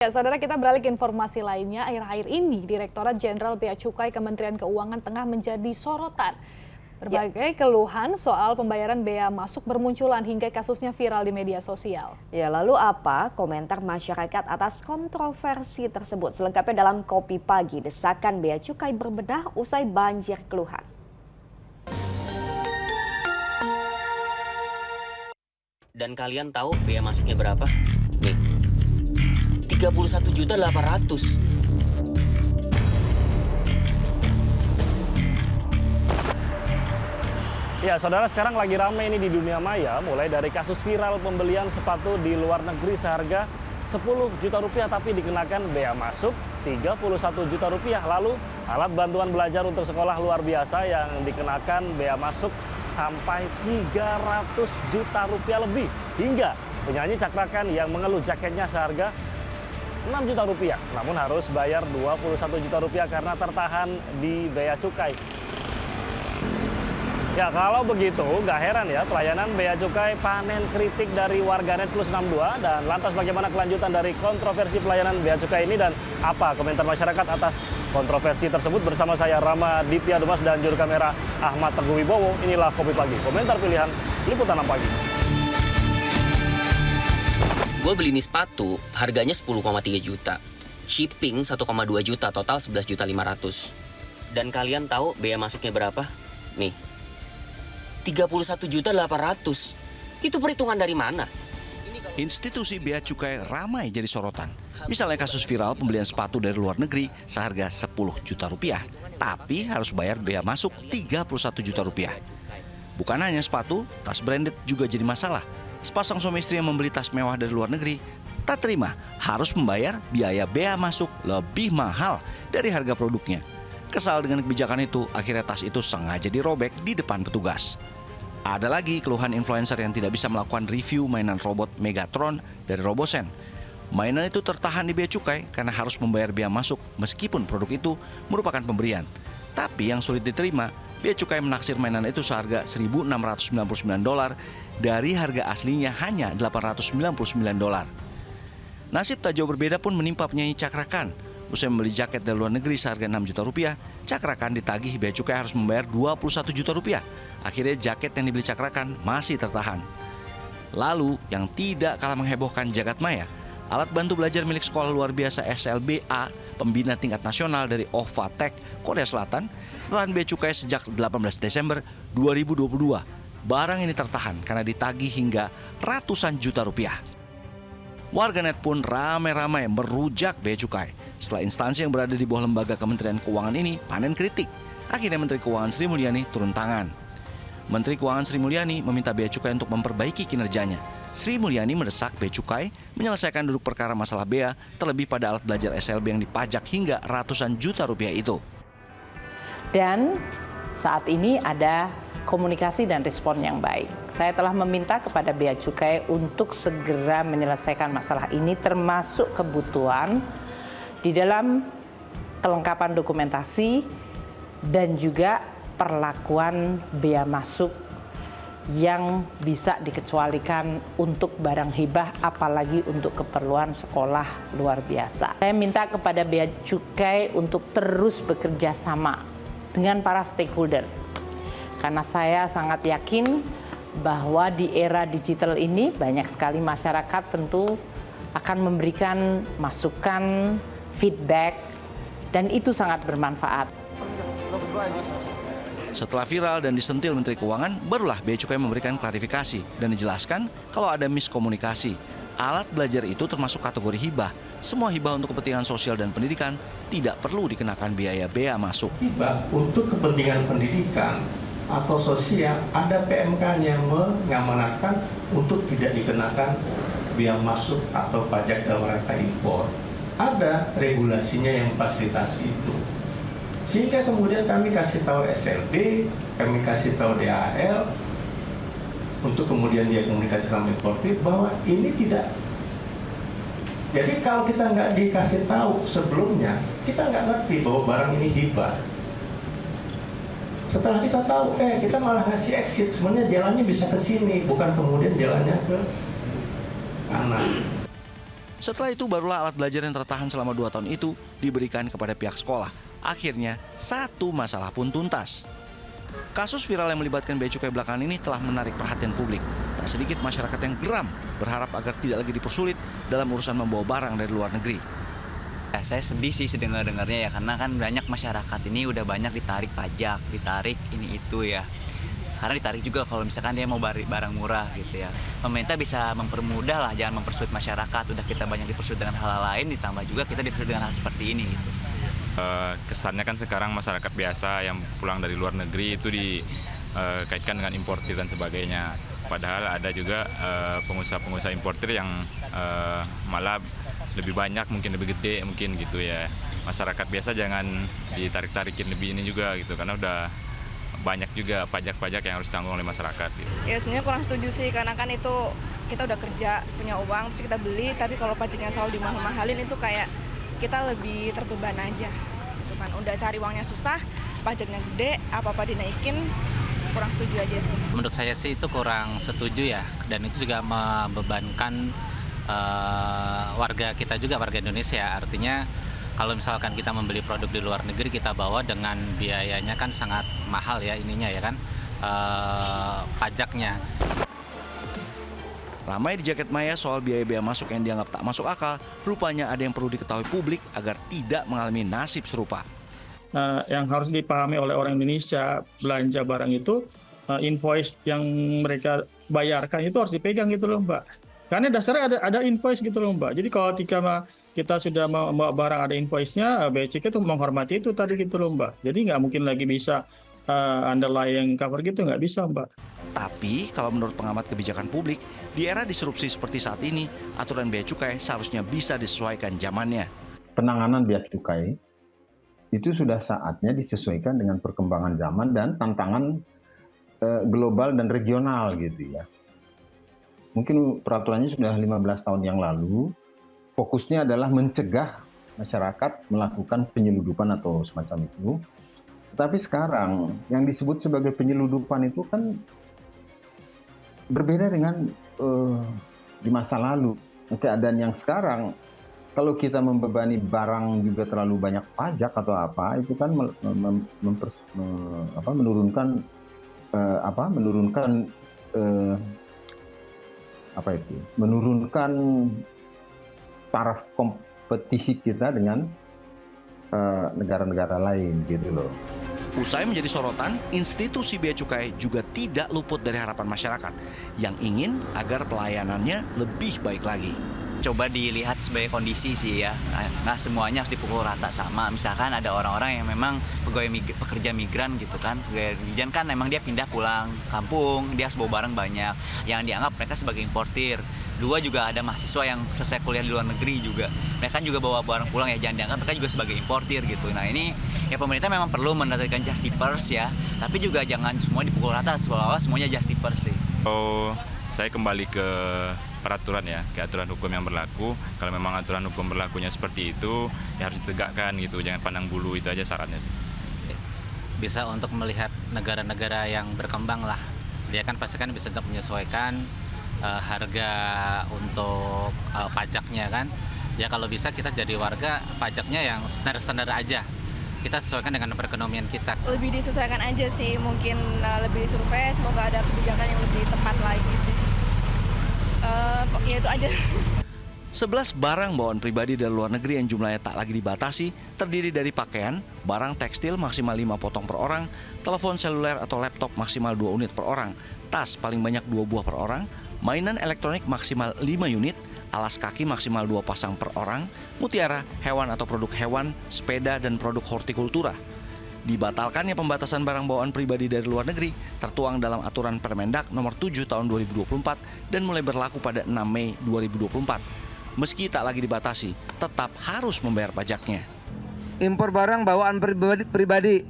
Ya, saudara, kita beralih ke informasi lainnya. Akhir-akhir ini, Direktorat Jenderal Bea Cukai Kementerian Keuangan tengah menjadi sorotan. Berbagai keluhan soal pembayaran bea masuk bermunculan hingga kasusnya viral di media sosial. Ya, lalu apa komentar masyarakat atas kontroversi tersebut? Selengkapnya dalam Kopi Pagi, desakan bea cukai berbedah usai banjir keluhan. Dan kalian tahu bea masuknya berapa? Nih, 31.800.000. Ya, saudara, sekarang lagi ramai ini di dunia maya, mulai dari kasus viral pembelian sepatu di luar negeri seharga 10 juta rupiah tapi dikenakan bea masuk 31 juta rupiah. Lalu alat bantuan belajar untuk sekolah luar biasa yang dikenakan bea masuk sampai 300 juta rupiah lebih. Hingga penyanyi cakrakan yang mengeluh jaketnya seharga 6 juta rupiah, namun harus bayar 21 juta rupiah karena tertahan di bea cukai. Ya, kalau begitu nggak heran ya pelayanan bea cukai panen kritik dari warganet plus 62. Dan lantas bagaimana kelanjutan dari kontroversi pelayanan bea cukai ini dan apa komentar masyarakat atas kontroversi tersebut? Bersama saya Rama Ditya Dumas dan juru kamera Ahmad Teguh Wibowo. Inilah Kopi Pagi, komentar pilihan Liputan 6 Pagi. Gue beli ini sepatu, harganya 10,3 juta. Shipping 1,2 juta, total 11.500.000. Dan kalian tahu bea masuknya berapa? Nih, 31.800.000. Itu perhitungan dari mana? Institusi bea cukai ramai jadi sorotan. Misalnya kasus viral pembelian sepatu dari luar negeri seharga 10 juta rupiah, tapi harus bayar bea masuk 31 juta rupiah. Bukan hanya sepatu, tas branded juga jadi masalah. Sepasang suami istri yang membeli tas mewah dari luar negeri tak terima harus membayar biaya bea masuk lebih mahal dari harga produknya. Kesal dengan kebijakan itu, akhirnya tas itu sengaja dirobek di depan petugas. Ada lagi keluhan influencer yang tidak bisa melakukan review mainan robot Megatron dari Robosen. Mainan itu tertahan di bea cukai karena harus membayar bea masuk meskipun produk itu merupakan pemberian. Tapi yang sulit diterima, bea cukai menaksir mainan itu seharga $1.699 dari harga aslinya hanya $899. Nasib tak jauh berbeda pun menimpa penyanyi cakrakan. Usai membeli jaket dari luar negeri seharga 6 juta rupiah, cakrakan ditagih bea cukai harus membayar 21 juta rupiah. Akhirnya jaket yang dibeli cakrakan masih tertahan. Lalu, yang tidak kalah menghebohkan jagat maya, alat bantu belajar milik sekolah luar biasa SLBA, pembina tingkat nasional dari Ovatek, Korea Selatan, tertahan bea cukai sejak 18 Desember 2022. Barang ini tertahan karena ditagih hingga ratusan juta rupiah. Warganet pun ramai-ramai merujak bea cukai. Setelah instansi yang berada di bawah lembaga Kementerian Keuangan ini panen kritik, akhirnya Menteri Keuangan Sri Mulyani turun tangan. Menteri Keuangan Sri Mulyani meminta bea cukai untuk memperbaiki kinerjanya. Sri Mulyani mendesak bea cukai menyelesaikan duduk perkara masalah bea, terlebih pada alat belajar SLB yang dipajak hingga ratusan juta rupiah itu. Dan saat ini ada komunikasi dan respon yang baik. Saya telah meminta kepada Bea Cukai untuk segera menyelesaikan masalah ini, termasuk kebutuhan di dalam kelengkapan dokumentasi dan juga perlakuan bea masuk yang bisa dikecualikan untuk barang hibah, apalagi untuk keperluan sekolah luar biasa. Saya minta kepada Bea Cukai untuk terus bekerja sama dengan para stakeholder. Karena saya sangat yakin bahwa di era digital ini banyak sekali masyarakat tentu akan memberikan masukan, feedback, dan itu sangat bermanfaat. Setelah viral dan disentil Menteri Keuangan, barulah Bea Cukai memberikan klarifikasi dan dijelaskan kalau ada miskomunikasi. Alat belajar itu termasuk kategori hibah. Semua hibah untuk kepentingan sosial dan pendidikan tidak perlu dikenakan biaya bea masuk. Hibah untuk kepentingan pendidikan atau sosial, ada PMK-nya mengamanatkan untuk tidak dikenakan bea masuk atau pajak dalam rangka impor. Ada regulasinya yang fasilitasi itu. Sehingga kemudian kami kasih tahu SLB, kami kasih tahu DHL, untuk kemudian dia komunikasi sama importir bahwa ini tidak. Jadi kalau kita nggak dikasih tahu sebelumnya, kita nggak ngerti bahwa barang ini hibah. Setelah kita tahu, kita malah ngasih exit, sebenarnya jalannya bisa ke sini, bukan kemudian jalannya ke kanan. Setelah itu barulah alat belajar yang tertahan selama 2 tahun itu diberikan kepada pihak sekolah. Akhirnya, satu masalah pun tuntas. Kasus viral yang melibatkan bea cukai belakangan ini telah menarik perhatian publik. Tak sedikit masyarakat yang geram berharap agar tidak lagi dipersulit dalam urusan membawa barang dari luar negeri. Saya sedih sih dengar-dengarnya ya, karena kan banyak masyarakat ini udah banyak ditarik pajak, ditarik ini itu ya. Karena ditarik juga kalau misalkan dia mau barang murah gitu ya. Pemerintah bisa mempermudah lah, jangan mempersulit masyarakat. Udah kita banyak dipersulit dengan hal lain, ditambah juga kita dipersulit dengan hal seperti ini gitu. Kesannya kan sekarang masyarakat biasa yang pulang dari luar negeri itu dikaitkan dengan importir dan sebagainya. Padahal ada juga pengusaha-pengusaha importir yang malah lebih banyak, mungkin lebih gede mungkin gitu ya. Masyarakat biasa jangan ditarik-tarikin lebih ini juga gitu, karena udah banyak juga pajak-pajak yang harus ditanggung oleh masyarakat gitu. Ya sebenarnya kurang setuju sih, karena kan itu kita udah kerja, punya uang, terus kita beli, tapi kalau pajaknya selalu dimahal-mahalin itu kayak kita lebih terbeban aja. Gitu kan. Udah cari uangnya susah, pajaknya gede, apa-apa dinaikin, kurang setuju aja sih. Menurut saya sih itu kurang setuju ya, dan itu juga membebankan warga kita juga, warga Indonesia. Artinya kalau misalkan kita membeli produk di luar negeri, kita bawa dengan biayanya kan sangat mahal ya ininya ya kan, pajaknya. Ramai di jaket maya soal biaya-biaya masuk yang dianggap tak masuk akal, rupanya ada yang perlu diketahui publik agar tidak mengalami nasib serupa. Yang harus dipahami oleh orang Indonesia, belanja barang itu, invoice yang mereka bayarkan itu harus dipegang gitu loh Mbak. Karena dasarnya ada invoice gitu loh Mbak. Jadi kalau kita sudah membawa barang ada invoice-nya, bea cukai itu menghormati itu tadi gitu loh Mbak. Jadi nggak mungkin lagi bisa underlying cover gitu, nggak bisa Mbak. Tapi kalau menurut pengamat kebijakan publik, di era disrupsi seperti saat ini, aturan bea cukai seharusnya bisa disesuaikan zamannya. Penanganan bea cukai itu sudah saatnya disesuaikan dengan perkembangan zaman dan tantangan global dan regional gitu ya. Mungkin peraturannya sudah 15 tahun yang lalu, fokusnya adalah mencegah masyarakat melakukan penyeludupan atau semacam itu. Tapi sekarang yang disebut sebagai penyeludupan itu kan berbeda dengan di masa lalu. Keadaan yang sekarang, kalau kita membebani barang juga terlalu banyak pajak atau apa, itu kan menurunkan taraf kompetisi kita dengan negara-negara lain gitu loh. Usai menjadi sorotan, institusi bea cukai juga tidak luput dari harapan masyarakat yang ingin agar pelayanannya lebih baik lagi. Coba dilihat sebagai kondisi sih ya, nggak semuanya harus dipukul rata sama. Misalkan ada orang-orang yang memang pekerja migran gitu kan, pekerja migran kan memang dia pindah pulang kampung, dia harus bawa barang banyak, yang dianggap mereka sebagai importir. Dua juga ada mahasiswa yang selesai kuliah di luar negeri juga, mereka juga bawa barang pulang ya, jangan dianggap mereka juga sebagai importir gitu. Nah ini ya pemerintah memang perlu menerapkan justice ya, tapi juga jangan semua dipukul rata seolah-olah semuanya justice sih. Saya kembali ke peraturan ya, ke aturan hukum yang berlaku. Kalau memang aturan hukum berlakunya seperti itu, ya harus ditegakkan gitu, jangan pandang bulu, itu aja syaratnya. Bisa untuk melihat negara-negara yang berkembang lah, dia kan pasti kan bisa menyesuaikan harga untuk pajaknya kan. Ya kalau bisa kita jadi warga pajaknya yang standar-standar aja, kita sesuaikan dengan perekonomian kita. Lebih disesuaikan aja sih, mungkin lebih survei, semoga ada kebijakan yang lebih tepat lagi sih. Ya itu aja. 11 barang bawaan pribadi dari luar negeri yang jumlahnya tak lagi dibatasi terdiri dari pakaian, barang tekstil maksimal 5 potong per orang, telepon seluler atau laptop maksimal 2 unit per orang, tas paling banyak 2 buah per orang, mainan elektronik maksimal 5 unit, alas kaki maksimal 2 pasang per orang, mutiara, hewan atau produk hewan, sepeda, dan produk hortikultura. Dibatalkannya pembatasan barang bawaan pribadi dari luar negeri tertuang dalam aturan Permendak nomor 7 tahun 2024 dan mulai berlaku pada 6 Mei 2024. Meski tak lagi dibatasi, tetap harus membayar pajaknya. Impor barang bawaan pribadi,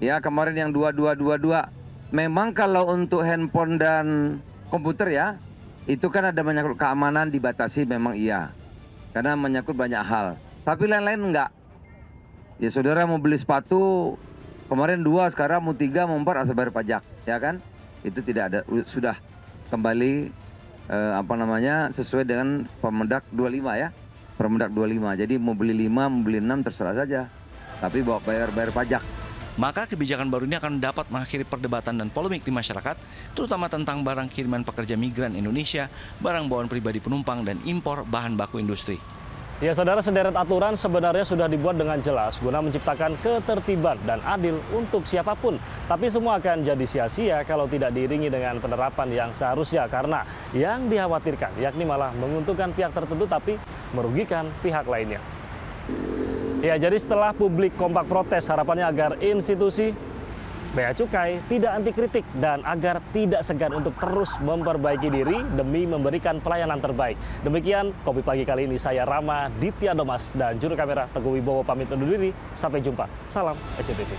ya kemarin yang 2222. Memang kalau untuk handphone dan komputer ya, itu kan ada menyangkut keamanan dibatasi memang iya. Karena menyangkut banyak hal. Tapi lain-lain enggak. Ya saudara mau beli sepatu, kemarin 2, sekarang mau 3, mau 4 harus bayar pajak, ya kan? Itu tidak ada, sudah kembali sesuai dengan Permendak 25 ya. Permendak 25. Jadi mau beli 5, mau beli 6 terserah saja. Tapi bawa bayar pajak. Maka kebijakan baru ini akan dapat mengakhiri perdebatan dan polemik di masyarakat, terutama tentang barang kiriman pekerja migran Indonesia, barang bawaan pribadi penumpang, dan impor bahan baku industri. Ya saudara, sederet aturan sebenarnya sudah dibuat dengan jelas guna menciptakan ketertiban dan adil untuk siapapun. Tapi semua akan jadi sia-sia kalau tidak diiringi dengan penerapan yang seharusnya, karena yang dikhawatirkan yakni malah menguntungkan pihak tertentu tapi merugikan pihak lainnya. Ya, jadi setelah publik kompak protes, harapannya agar institusi Bea Cukai tidak anti kritik dan agar tidak segan untuk terus memperbaiki diri demi memberikan pelayanan terbaik. Demikian Kopi Pagi kali ini, saya Rama Ditya Domas dan juru kamera Teguh Wibowo pamit undur diri. Sampai jumpa. Salam SCTV.